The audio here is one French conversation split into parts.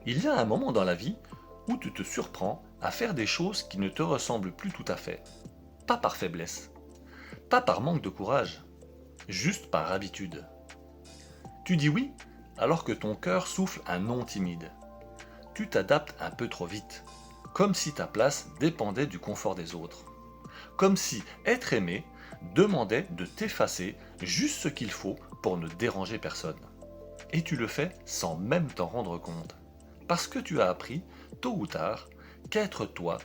Il y a un moment dans la vie où tu te surprends à faire des choses qui ne te ressemblent plus tout à fait. Pas par faiblesse, pas par manque de courage, juste par habitude. Tu dis oui alors que ton cœur souffle un non timide. Tu t'adaptes un peu trop vite, comme si ta place dépendait du confort des autres. Comme si être aimé demandait de t'effacer juste ce qu'il faut pour ne déranger personne. Et tu le fais sans même t'en rendre compte. Parce que tu as appris, tôt ou tard, qu'être toi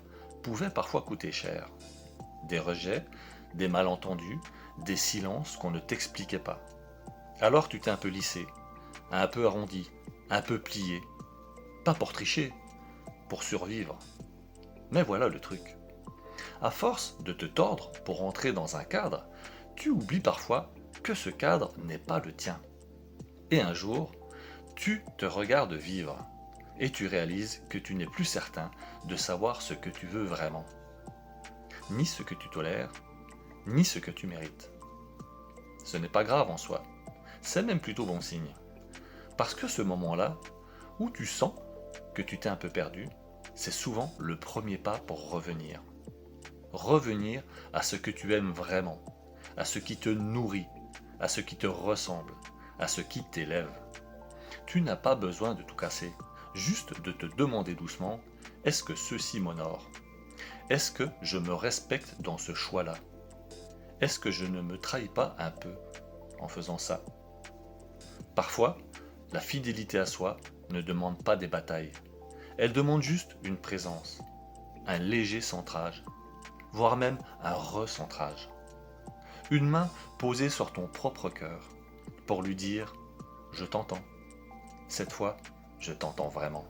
pouvait parfois coûter cher. Des rejets, des malentendus, des silences qu'on ne t'expliquait pas. Alors tu t'es un peu lissé, un peu arrondi, un peu plié. Pas pour tricher, pour survivre. Mais voilà le truc. À force de te tordre pour entrer dans un cadre, tu oublies parfois que ce cadre n'est pas le tien. Et un jour, tu te regardes vivre et tu réalises que tu n'es plus certain de savoir ce que tu veux vraiment, ni ce que tu tolères, ni ce que tu mérites. Ce n'est pas grave en soi, c'est même plutôt bon signe. Parce que ce moment-là, où tu sens que tu t'es un peu perdu, c'est souvent le premier pas pour revenir. Revenir à ce que tu aimes vraiment, à ce qui te nourrit, à ce qui te ressemble, à ce qui t'élève. Tu n'as pas besoin de tout casser, juste de te demander doucement, est-ce que ceci m'honore? Est-ce que je me respecte dans ce choix-là? Est-ce que je ne me trahis pas un peu en faisant ça? Parfois, la fidélité à soi ne demande pas des batailles. Elle demande juste une présence, un léger centrage, voire même un recentrage. Une main posée sur ton propre cœur pour lui dire ⁇ Je t'entends. Cette fois, je t'entends vraiment.